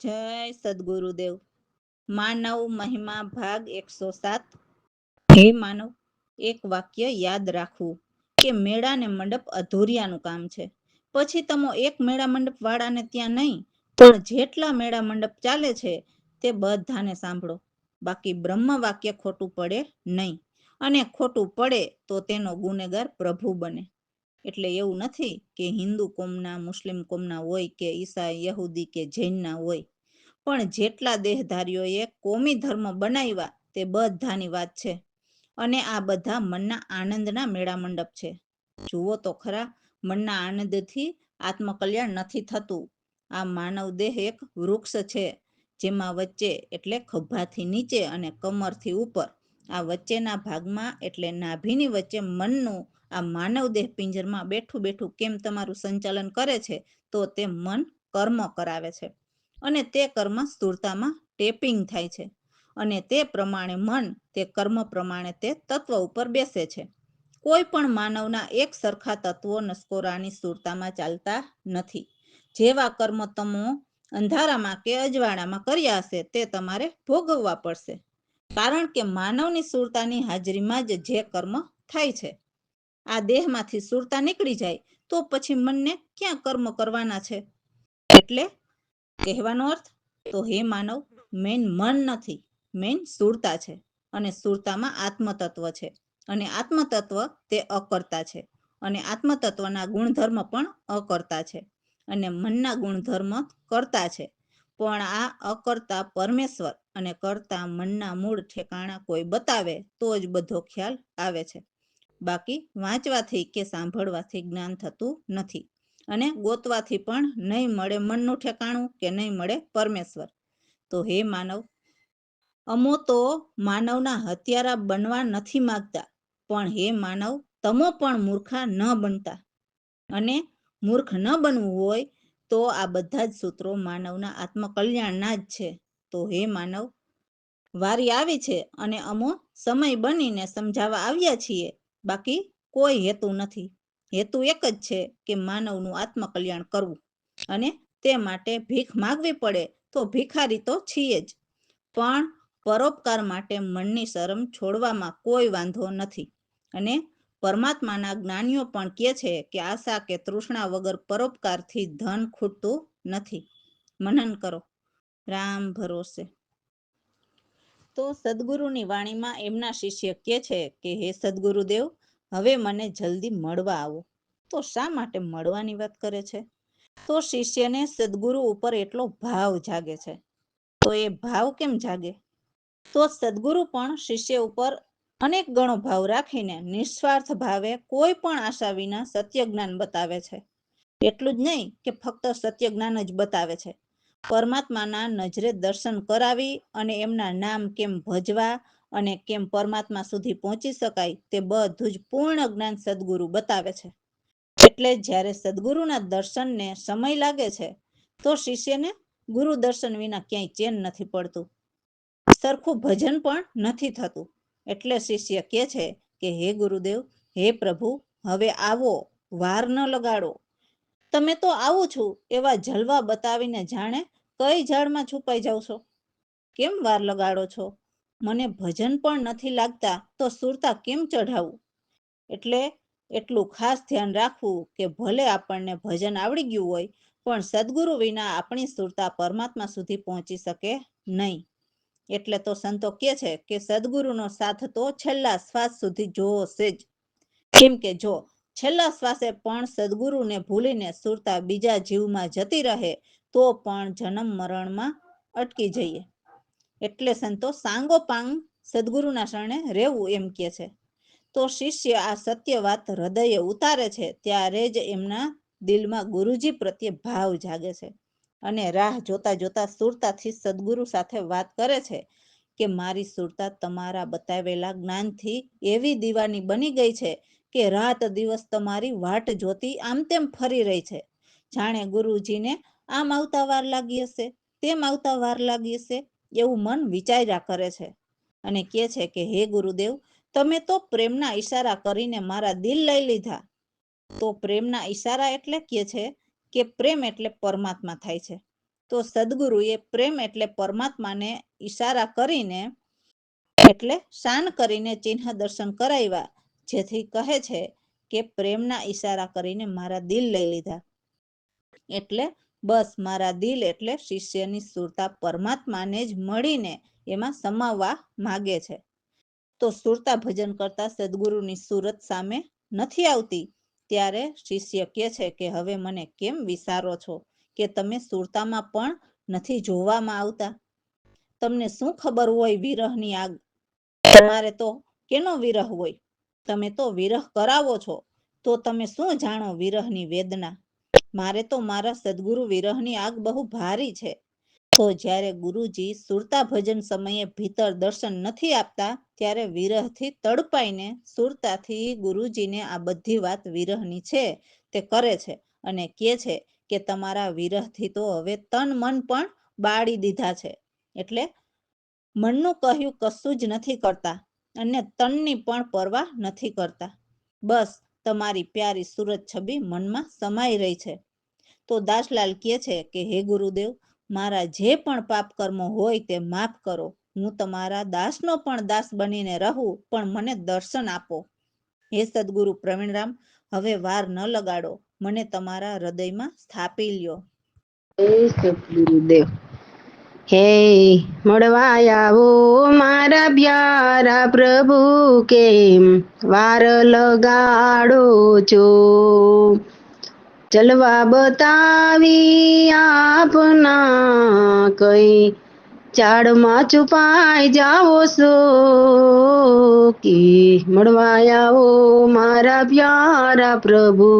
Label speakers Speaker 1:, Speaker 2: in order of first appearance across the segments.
Speaker 1: જય સદગુરુદેવ. માનવ મહિમા ભાગ 107. હે માનવ, એક વાક્ય યાદ રાખવું કે મેળા ને મંડપ અધૂરિયાનું કામ છે. પછી તમે એક મેળા મંડપ વાળાને ત્યાં નહીં, પણ જેટલા મેળા મંડપ ચાલે છે તે બધાને સાંભળો. બાકી બ્રહ્મ વાક્ય ખોટું પડે નહીં, અને ખોટું પડે તો તેનો ગુનેગાર પ્રભુ બને. એટલે એવું નથી કે હિન્દુ કોમના, મુસ્લિમ કોમના હોય કે ઈસાઈ, યહૂદી કે જૈનના હોય, પણ જેટલા દેહધારીઓએ કોમી ધર્મ બનાવ્યા તે બધાની વાત છે. અને આ બધા મનના આનંદના મેળા મંડપ છે. જુઓ તો ખરા, મનના આનંદથી આત્મકલ્યાણ નથી થતું. આ માનવ દેહ એક વૃક્ષ છે, જેમાં વચ્ચે એટલે ખભાથી નીચે અને કમરથી ઉપર આ વચ્ચેના ભાગમાં એટલે નાભીની વચ્ચે મનનું આ માનવ દેહ પિંજરમાં બેઠું બેઠું કેમ તમારું સંચાલન કરે છે, તો તે મન કર્મ કરાવે છે. અને તે કર્મ સ્થૂળતામાં ટેપિંગ થાય છે, અને તે પ્રમાણે મન તે કર્મ પ્રમાણે તે તત્વ ઉપર બેસે છે. કોઈ પણ માનવના એક સરખા તત્વો નસકોરાની સ્થૂળતામાં ચાલતા નથી. જેવા કર્મ તમે અંધારામાં કે અજવાળામાં કર્યા હશે તે તમારે ભોગવવા પડશે, કારણ કે માનવની સ્થૂળતાની હાજરીમાં જ જે કર્મ થાય છે. આ દેહમાંથી સ્થૂળતા નીકળી જાય તો પછી મનને ક્યાં કર્મ કરવાના છે? એટલે કહેવાનો અર્થ તો હે માનવ, મેન મન નથી, મેન સ્થૂળતા છે. અને સ્થૂળતામાં આત્મતત્વ છે, અને આત્મતત્વ તે અકર્તા છે, અને આત્મતત્વના ગુણધર્મ પણ અકર્તા છે, અને મનના ગુણધર્મ કર્તા છે. પણ આ અકર્તા પરમેશ્વર અને કર્તા મનના મૂળ ઠેકાણા કોઈ બતાવે તો જ બધો ખ્યાલ આવે છે. બાકી વાંચવાથી કે સાંભળવાથી જ્ઞાન થતું નથી, અને ગોતવાથી પણ નહીં મળે મનનું ઠેકાણું કે નહીં મળે પરમેશ્વર. તો હે માનવ, અમો તો માનવના હત્યારા બનવા નથી માગતા, પણ હે માનવ, તમો પણ મૂર્ખા ન બનતા. અને મૂર્ખ ન બનવું હોય તો આ બધા જ સૂત્રો માનવના આત્મકલ્યાણના જ છે. તો હે માનવ, વારી આવી છે અને અમો સમય બનીને સમજાવવા આવ્યા છીએ. બાકી કોઈ હેતુ નથી. હેતુ એક જ છે કે માનવનું આત્મકલ્યાણ કરવું, અને તે માટે ભીખ માગવી પડે તો ભિખારી તો છીએ જ, પણ પરોપકાર માટે મનની શરમ છોડવામાં કોઈ વાંધો નથી. અને પરમાત્માના જ્ઞાનીઓ પણ કહે છે કે આશા કે તૃષ્ણા વગર પરોપકારથી ધન ખૂટતું નથી. મનન કરો, રામ ભરોસે. તો સદગુરુની વાણીમાં એમના શિષ્ય કહે છે કે હે સદગુરુદેવ, હવે મને જલ્દી મળવા આવો. તો શા માટે મળવાની વાત કરે છે? તો શિષ્યને સદગુરુ ઉપર એટલો ભાવ જાગે છે. તો એ ભાવ કેમ જાગે? તો સદગુરુ પણ શિષ્ય ઉપર અનેક ગણો ભાવ રાખીને નિસ્વાર્થ ભાવે કોઈ પણ આશા વિના સત્ય જ્ઞાન બતાવે છે. એટલું જ નહીં કે ફક્ત સત્ય જ્ઞાન જ બતાવે છે, પરમાત્માના નજરે દર્શન કરાવી અને એમના નામ કેમ ભજવા અને કેમ પરમાત્મા સુધી પહોંચી શકાય તે બધું જ પૂર્ણ જ્ઞાન સદગુરુ બતાવે છે. એટલે જ્યારે સદગુરુના દર્શનને સમય લાગે છે તો શિષ્યને ગુરુ દર્શન વિના ક્યાંય ચેન નથી પડતું, સરખું ભજન પણ નથી થતું. એટલે શિષ્ય કહે છે કે હે ગુરુદેવ, હે પ્રભુ, હવે આવો, વાર ન લગાડો. તમે તો આવું છું એવા જલવા બતાવીને જાણે કઈ ઝાડમાં છુપાઈ જાવ છો. કેમ વાર લગાડો છો? મને ભજન પણ નથી લાગતા તો સુરતા કેમ ચઢાવું? એટલે એટલું ખાસ ધ્યાન રાખવું કે ભલે આપણને ભજન આવડી ગયું હોય, પણ સદગુરુ વિના આપણી સુરતા પરમાત્મા સુધી પહોંચી શકે નહીં. એટલે તો સંતો કહે છે કે સદગુરુનો સાથ તો છેલ્લા શ્વાસ સુધી જોશે જ. કેમ કે જો છેલ્લા શ્વાસે પણ સદગુરુને ભૂલીને સુરતા બીજા જીવમાં જતી રહે તો પણ જન્મ મરણમાં અટકી જઈએ. એટલે સંતો સાંગોપાંગ સદગુરુના શરણે રહેવું એમ કહે છે. તો શિષ્ય આ સત્ય વાત હૃદયે ઉતારે છે ત્યારે જ એમના દિલમાં ગુરુજી પ્રત્યે ભાવ જાગે છે, અને રાહ જોતા જોતા સુરતાથી સદગુરુ સાથે વાત કરે છે કે મારી સુરતા તમારા બતાવેલા જ્ઞાનથી એવી દીવાની બની ગઈ છે કે રાત દિવસ તમારી વાટ જોતી આમ તેમ ફરી રહી છે. જાણે ગુરુજીને આમ આવતા વાર લાગી હશે, તેમ આવતા વાર લાગી હશે, એવું મન વિચાર્યા કરે છે. અને કહે છે કે હે ગુરુદેવ, તમે તો પ્રેમના ઈશારા કરીને મારા દિલ લઈ લીધા. તો પ્રેમના ઈશારા એટલે કહે છે કે પ્રેમ એટલે પરમાત્મા થાય છે, તો સદગુરુએ પ્રેમ એટલે પરમાત્માને ઈશારા કરીને એટલે શાન કરીને ચિહ્ન દર્શન કરાવ્યા, જેથી કહે છે કે પ્રેમના ઈશારા કરીને મારા દિલ લઈ લીધા. એટલે બસ મારા દિલ એટલે શિષ્યની સુરતા પરમાત્માને જ મળીને એમાં સમાવવા માગે છે. તો સુરતા ભજન કરતા સદગુરુની સુરત સામે નથી આવતી, ત્યારે શિષ્ય કહે છે કે હવે મને કેમ વિસારો છો કે તમે સુરતામાં પણ નથી જોવામાં આવતા? તમને શું ખબર હોય વિરહની આગ? તમારે તો કેનો વિરહ હોય? તમે તો વિરહ કરાવો છો, તો તમે શું જાણો વિરહની વેદના? મારે તો મારા સદગુરુ વિરહની આગ બહુ ભારી છે. તો જ્યારે ગુરુજી સુરતા ભજન સમયે ભીતર દર્શન નથી આપતા, ત્યારે વિરહથી તડપાઈને સુરતાથી ગુરુજીને આ બધી વાત વિરહની છે તે કરે છે અને કહે છે કે તમારા વિરહથી તો હવે તન મન પણ બાળી દીધા છે. એટલે મનનું કહ્યું કશું જ નથી કરતા અને તનની પણ પરવા નથી કરતા. બસ તમારી પ્યારી સુરત છબી મનમાં સમાઈ રહી છે. તો દાસલાલ કહે છે કે હે ગુરુદેવ, મારા જે પણ પાપ કર્મો હોય તે માફ કરો. હું તમારા દાસનો પણ દાસ બનીને રહું, પણ મને દર્શન આપો. હે સદગુરુ પ્રવીણરામ, હવે વાર ન લગાડો, મને તમારા હૃદયમાં સ્થાપી લ્યો.
Speaker 2: જય સદગુરુદેવ. હે મળવા આવો મારા પ્યારા પ્રભુ, કેમ વાર લગાડો છો? જલવા બતાવી આપના કઈ ચાડમાં છુપાઈ જાઓ છો કે મળવા આવો મારા પ્યારા પ્રભુ.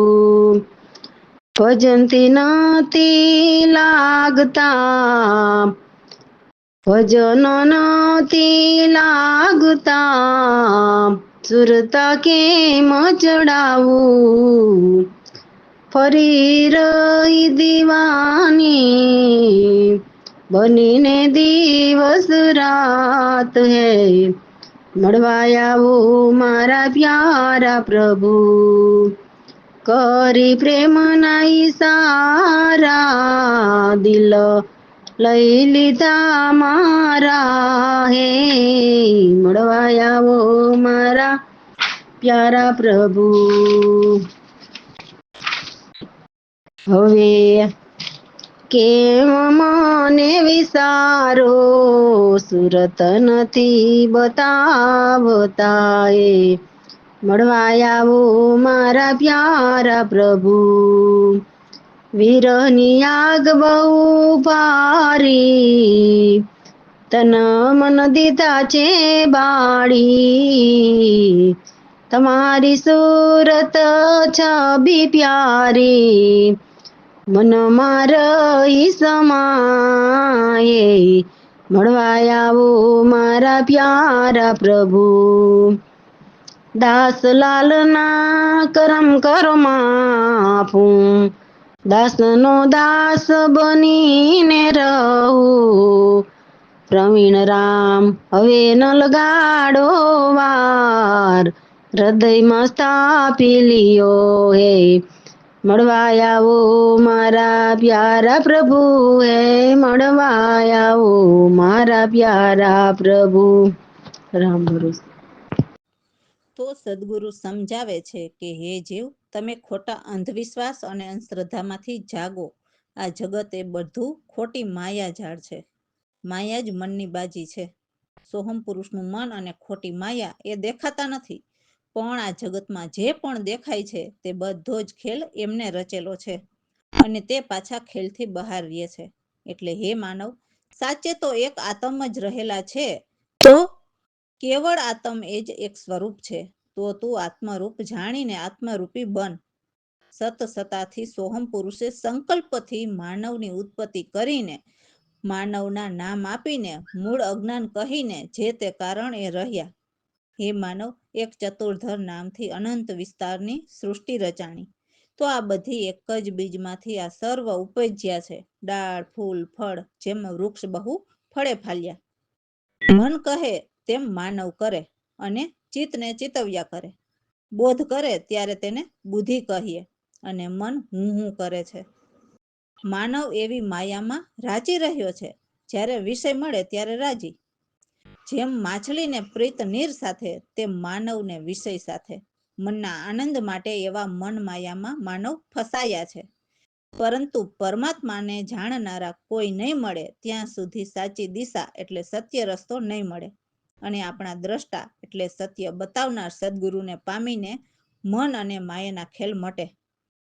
Speaker 2: ભજનથી નથી લાગતા, ભજન નથી લાગતા, સુરતા કેમ ચડાવું? ફરી રહી દીવાની બનીને દિવસ રાત હે મળવા આવો મારા પ્યારા પ્રભુ. કરી પ્રેમના ઈશારા દિલ લઈ લીધા મારા, હે મળવા આવો મારા પ્યારા પ્રભુ. હવે કેમ મને વિસારો, સુરત નથી બતાવતા એ મળવા આવો મારા પ્યારા પ્રભુ. વિરહની આગ બહુ ભારી, તન મન દીધા છે બાળી, તમારી સુરત છબી પ્યારી મન મારી સમાયે મળવા આવો મારા પ્યારા પ્રભુ. દાસલાલના કરમ કરો માફું, દાસનો દાસ બનીને રહું. પ્રવીણરામ હવે ન લગાડો વાર, હૃદયમાં સ્થાપી લ્યો હે મળવા આવો મારા પ્યારા પ્રભુ. હે મળવા આવો મારા પ્યારા પ્રભુ. રામ ભરોસે.
Speaker 1: તો સદગુરુ સમજાવે છે કે હે જીવ, તમે ખોટા અંધવિશ્વાસ અને અંધશ્રદ્ધામાંથી જાગો. આ જગત એ બધું ખોટી માયાજાળ છે. માયા જ મનની બાજી છે. સોહમ પુરુષનું મન અને ખોટી માયા એ દેખાતા નથી, પણ આ જગતમાં જે પણ દેખાય છે તે બધો જ ખેલ એમને રચેલો છે અને તે પાછા ખેલથી બહાર રહે છે. એટલે હે માનવ, સાચે તો એક આત્મ જ રહેલા છે. તો કેવળ આત્મ એ જ એક સ્વરૂપ છે. તો તું આત્મરૂપ જાણીને આત્મરૂપી બન. સત સતાથી સોહમ પુરુષે સંકલ્પથી માનવની ઉત્પત્તિ કરીને માનવના નામ આપીને મૂળ અજ્ઞાન કહીને જે તે કારણ એ રહ્યા. હે માનવ, એક ચતુર્ધર નામથી અનંત વિસ્તારની સૃષ્ટિ રચાણી. તો આ બધી એક જ બીજમાંથી આ સર્વ ઉપજ્યા છે. ડાળ, ફૂલ, ફળ, જેમ વૃક્ષ બહુ ફળે ફાલ્યા. મન કહે તેમ માનવ કરે અને ચિત્તને ચિતવ્યા કરે. બોધ કરે ત્યારે તેને બુદ્ધિ કહીએ અને મન હું કરે છે. માનવ એવી માયામાં રાજી રહ્યો છે, જ્યારે વિષય મળે ત્યારે રાજી. જેમ માછલીને પ્રીત નીર સાથે, તેમ માનવને વિષય સાથે. મનના આનંદ માટે એવા મન માયામાં માનવ ફસાયા છે. પરંતુ પરમાત્માને જાણનારા કોઈ નહીં મળે ત્યાં સુધી સાચી દિશા એટલે સત્ય રસ્તો નહીં મળે. અને આપણા દ્રષ્ટા એટલે સત્ય બતાવનાર સદગુરુને પામીને મન અને માયાના ખેલ મટે.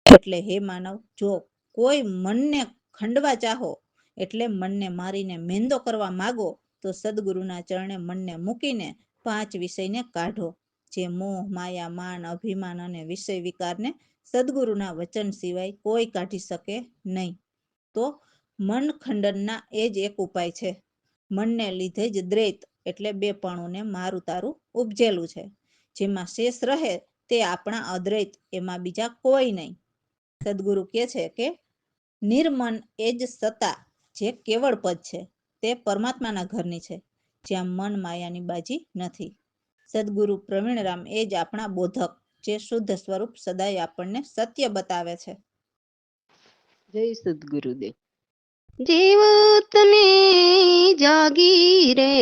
Speaker 1: એટલે હે માનવ, જો કોઈ મનને ખંડવા ચાહો, એટલે મનને મારીને મેંદો કરવા માગો, તો સદગુરુના ચરણે મનને મૂકીને 5 વિષયને કાઢો. જે મોહ, માયા, માન, અભિમાન અને વિષય વિકારને સદગુરુના વચન સિવાય કોઈ કાઢી શકે નહીં. તો મન ખંડનના એ જ એક ઉપાય છે. મનને લીધે જ દ્વૈત એટલે બેપણુંને મારું તારું ઉપજેલું છે. જેમાં શેષ રહે તે આપણા અદ્વૈત, એમાં બીજા કોઈ નહીં. સદગુરુ કહે છે કે નિર્મન એ જ સત્તા, જે કેવળ પદ છે, તે પરમાત્માના ઘરની છે, જ્યાં મન માયાની બાજી નથી. સદગુરુ પ્રવીણરામ એ જ આપણા બોધક, જે શુદ્ધ સ્વરૂપ સદાય આપણને સત્ય બતાવે છે.
Speaker 2: જય સદગુરુદેવ. જીવતને જાગી રે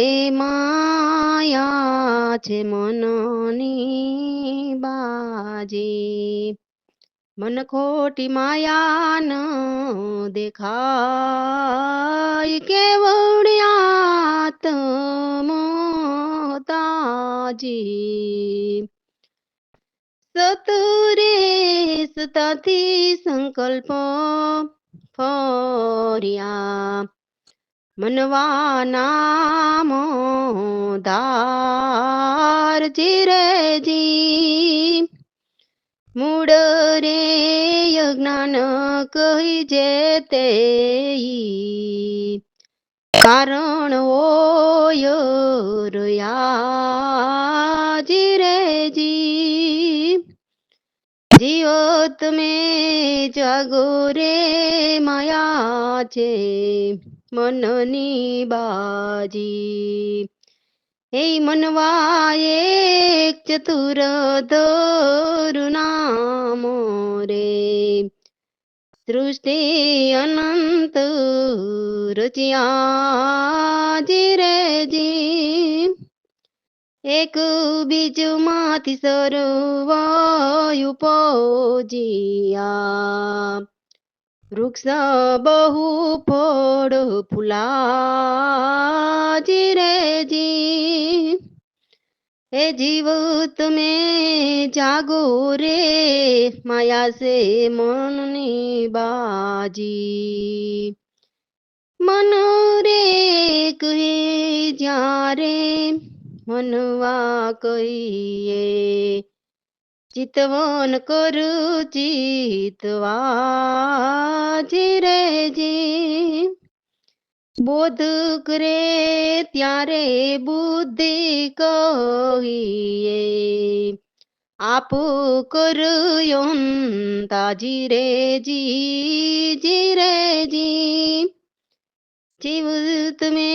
Speaker 2: માયા છે મનની બાજી. મન ખોટી માયા ન દેખાય, કેવળ્યાત્મ તાજી. સતરે સતાથી સંકલ્પ ફર્યા, મનવા નામ ધાર જીરેજી. મૂળ રે અજ્ઞાન કહી જે તે કારણ હોય રહ્યા જીરેજી. જીવત મેં જાગો રે માયા છે મનની બાજી. હે મનવા એક ચતુર દોર નામ રે, સૃષ્ટિ અનંત રચ્યા જીરેજી. એક બીજમાંથી સર્વ ઉપજ્યા, વૃક્ષ બહુ ફળ ફૂલા જીરેજી. હે જીવ તમે જાગો રે માયા સે મનની બાજી. મન રે કહે જ્યારે મનવા કહીએ, ચિતવન કરું ચિતવા જીરેજી. બોધ કરે ત્યારે બુદ્ધિ કહીએ, આપ કર્યો તાજી રેજી જીરેજી. જીવ તમે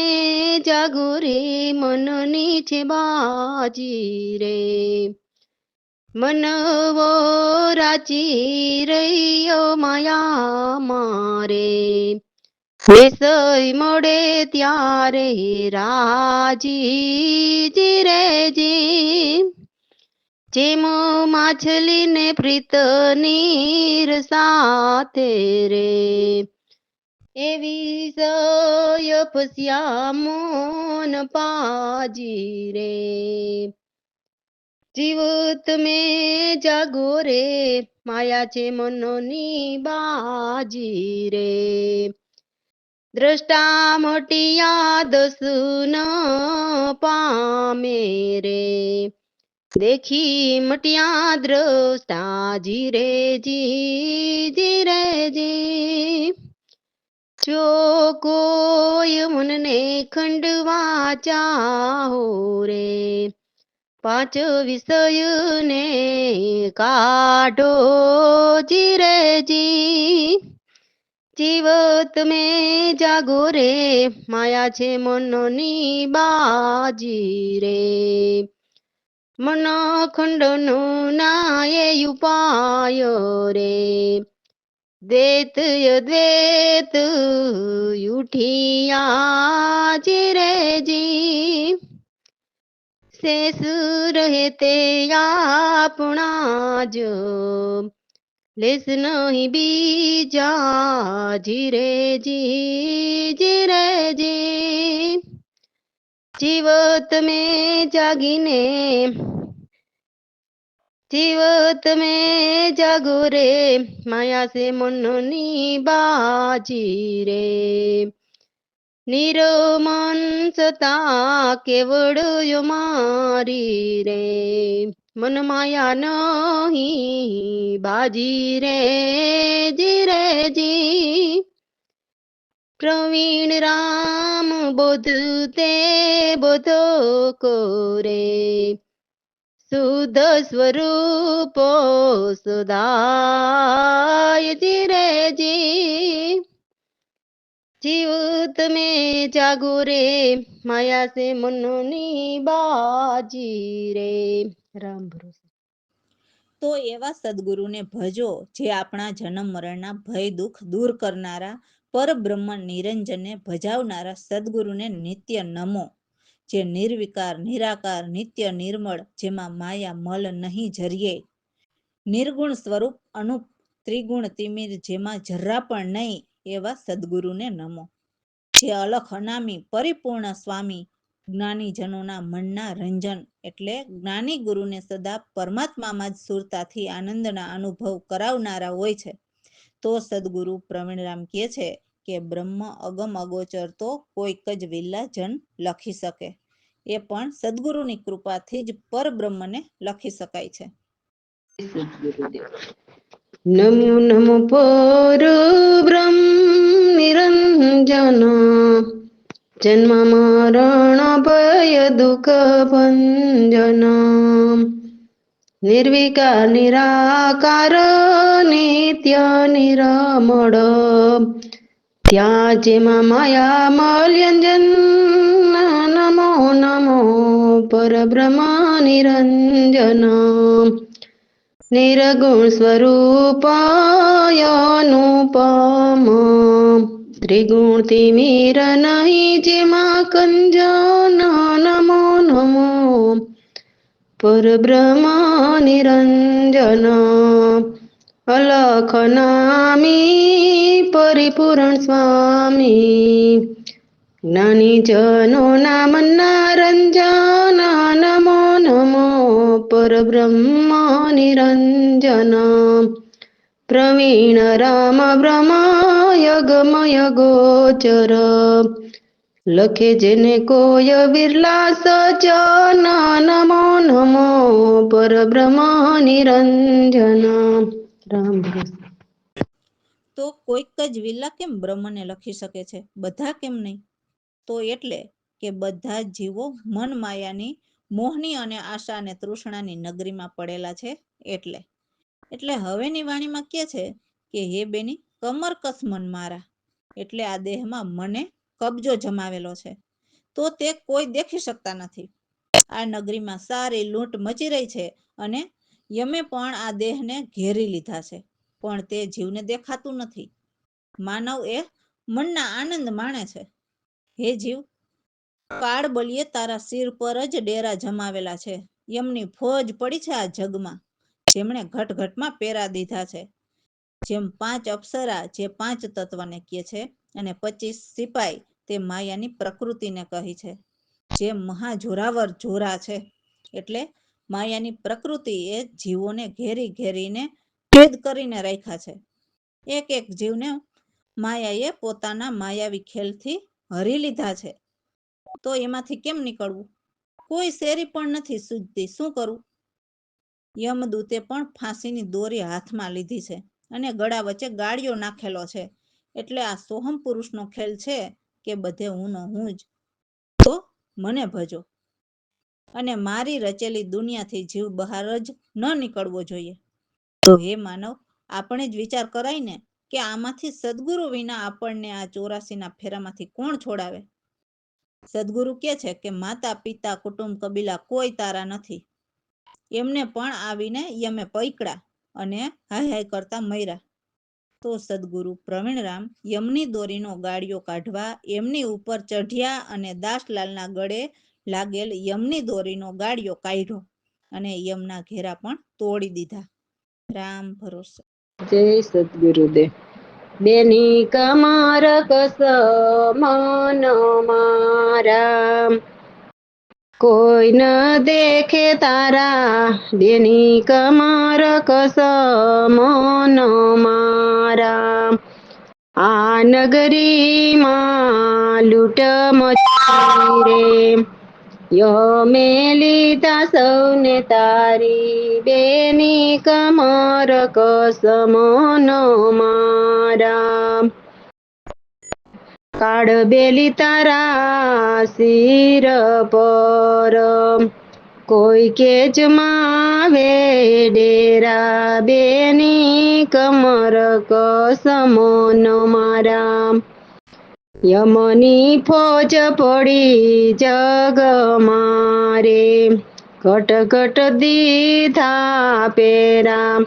Speaker 2: જાગો રે મનની છે બાજી રે, મનવો રાચી રહ્યો માયા મારે. વિષય મળે ત્યારે રાજી જીરેજી. જેમ માછલીને પ્રીત નીર સાથે રે, એવી સય પસ્યા મોન પાજી રે. જીવ તમે જાગો રે માયા છે મનની બાજી રે. દ્રષ્ટા મોટિયા દસુન પામે રે, દેખી મટિયા દ્રષ્ટા જીરેજી જીરેજી. જો કોઈ મનને ખંડવા ચાહો રે, 5 વિષયને કાઢો જીરેજી. જીવ તમે જાગો રે માયા છે મનની બાજી રે, મન ખંડનો ના એ ઉપાય રે. દ્વૈત અદ્વૈત ઉઠિયા જીરે જી શેષ રહે તે આપણા જો લેસ નહીં બીજા જીરે જી જીવત મેં જાગીને જીવત મેં જાગો રે માયા સે મનની બાજી રે નિરમન સતા કેવડ મારી રે મન માયા નહીં બાજી રે જી પ્રવીણ રામ બોધ તે બોધો કોરે શુદ્ધ સ્વરૂપ સદાય જી જીવત મેં જાગો રે માયા સે મનની બાજી રે રામ ભરોસે.
Speaker 1: તો એવા સદગુરુને ભજો જે આપણા જન્મ મરણના ભય દુઃખ દૂર કરનારા પરબ્રહ્મ નિરંજનને ભજાવનારા સદગુરુને નિત્ય નમો. જે નિર્વિકાર નિરાકાર નિત્ય નિર્મળ, જેમાં માયા મલ નહીં જરીએ, નિર્ગુણ સ્વરૂપ અનુપ ત્રિગુણ તિમિર, જેમાં જરા પણ નહીં, એવા સદગુરુને નમો. જે અલખ અનામી પરિપૂર્ણ સ્વામી, જ્ઞાનીજનોના મનના રંજન, એટલે જ્ઞાની ગુરુને સદા પરમાત્મામાં જ સુરતાથી આનંદના અનુભવ કરાવનારા હોય છે. તો સદગુરુ પ્રવીણરામ કહે છે કે બ્રહ્મ અગમ અગોચર તો કોઈક જ વિલ્લા જન લખી શકે, એ પણ સદગુરુની કૃપાથી જ પરબ્રહ્મને લખી શકાય છે.
Speaker 2: નમો નમો પર બ્રહ્મ નિરંજન જન્મ મરણ ભય દુઃખ ભંજન નિર્વિકાર નિરાકાર નિત્ય નિરમળ ત્યાં જેમાં માયા મલ્યંજન નમો નમો પરબ્રહ્મ નિરંજન નિર્ગુણ સ્વરૂપાયનુપમ ત્રિગુણ તિમિર નહીં જેમાં કંજન નમો નમો પરબ્રહ્મ નિરંજન અલખ નામી પરિપૂર્ણ સ્વામી જ્ઞાનીજનોના મનના રંજન નમો નમો પરબ્રહ્મ નિરંજન પ્રવીણ રામ બ્રહ્મ યગમય ગોચર લખે જેને કોઈ બિરલા સજન નમો નમો પરબ્રહ્મ નિરંજન રામ ભરોસે.
Speaker 1: તો કોઈક જ વિલ્લા કેમ બ્રહ્મને લખી શકે છે, બધા કેમ નહીં? તો એટલે કે બધા જીવો મન માયાની મોહની અને આશા અને તૃષ્ણાની નગરીમાં પડેલા છે. એટલે હવેની વાણીમાં કહે છે કે હે બેની કમર કસ મન મારા, એટલે આ દેહમાં મને કબજો જમાવેલો છે, તો તે કોઈ દેખી શકતા નથી. આ નગરીમાં સારી લૂંટ મચી રહી છે અને યમે પણ આ દેહને ઘેરી લીધા છે, પણ તે જીવને દેખાતું નથી. માનવ એ મનના આનંદ માણે છે. હે જીવ, કાળ બલિએ તારા સિર પર જ ડેરા જમાવેલા છે. યમની ફોજ પડી છે આ જગમાં, જેમણે ઘટઘટમાં પેરા દીધા છે. જેમ 5 અપ્સરા જે 5 તત્વને કહે છે, અને 25 સિપાઈ તે માયાની પ્રકૃતિને કહી છે. જે મહાજોરાવર જોરા છે, એટલે માયાની પ્રકૃતિ એ જીવોને ઘેરી ઘેરીને કેદ કરીને રાખ્યા છે. એક એક જીવને માયાએ પોતાના માયાવી ખેલથી હરી લીધા છે. તો એમાંથી કેમ નીકળવું? કોઈ શેરી પણ નથી સૂઝતી, શું કરવું? યમદૂતે પણ ફાંસીની દોરી હાથમાં લીધી છે અને ગળા વચ્ચે ગાળિયો નાખેલો છે. એટલે આ સોહમ પુરુષનો ખેલ છે કે બધે હું નો હું જ. તો મને ભજો અને મારી રચેલી દુનિયાથી જીવ બહાર જ ન નીકળવો જોઈએ. તો હે માનવ, આપણે જ વિચાર કરાય ને કે આમાંથી સદગુરુ વિના આપણને આ 84ના ફેરામાંથી કોણ છોડાવે? સદગુરુ કહે છે કે માતા પિતા કુટુંબ કબીલા કોઈ તારા નથી. એમને પણ આવીને યમે પૈકડા અને હાય હાય કરતા મર્યા. તો સદગુરુ પ્રવીણરામ યમની દોરીનો ગાળિયો કાઢવા એમની ઉપર ચઢ્યા અને દાસલાલના ગળે લાગેલ યમની દોરીનો ગાળિયો કાઢ્યો અને યમના ઘેરા પણ તોડી દીધા. રામ ભરોસે.
Speaker 2: જય સદગુરુદેવ. બેની કમર કસ મન મારા, કોઈ ન દેખે તારા. બેની કમર કસ મન મારા, આ નગરીમાં લૂંટ મચી રે. યમે લીધા સૌને તારી, બેની કમર કસ મન મારા. કાળ બેલી તારા શિર પર, કોઈ કેજમાં ડેરા. બેની કમર કસ મન મારા. યમની ફોજ પડી જગ મારે, ઘટ ઘટ દીધા પેરા.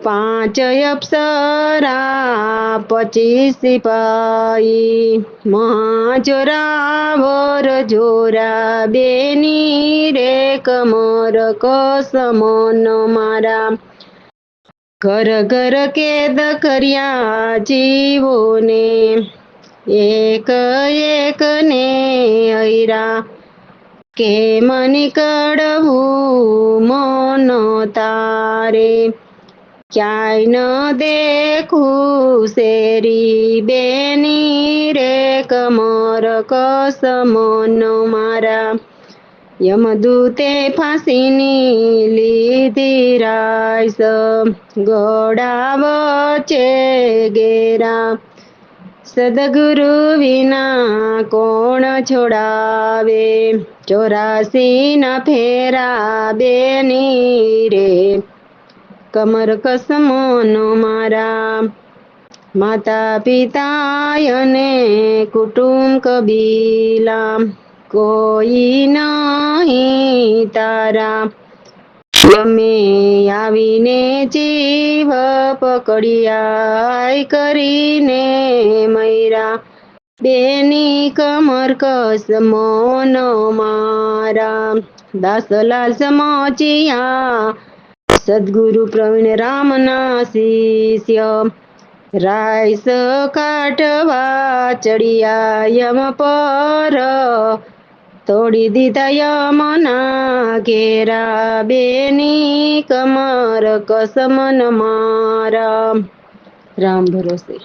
Speaker 2: 5 અપ્સરા 25 સિપાહી, મહાજોરાવર જોરા. બેની રે કમર કસ મન મારા. ઘર ઘર કેદ કર્યા જીવોને, એક એક ને હૈરા. કેમ નીકળવું મન તારે, ક્યાંય ન દેખું શેરી. બેની રે કમર કસ મન મારા. યમદૂતે ફાંસીની લીધી રાયસ, ગળા વચ્ચે ઘેરા. સદગુરુ વિના કોણ છોડાવે, 84 ના ફેરા. બેની રે કમર કસ મન મારા. માતા પિતા અને કુટુંબ કબીલા, કોઈ નહીં તારા. અમે આવીને જીવ પકડ્યા કરીને મૈરા. બેની કમર કસ મન મારા. દાસલાલ સમજ્યા સદગુરુ પ્રવીણરામના શિષ્ય, રાયસ કાઢવા ચડિયા યમ પર, તોડી દીધા યમના ઘેરા. બેની કમર કસ મન મારા. રામ ભરોસે.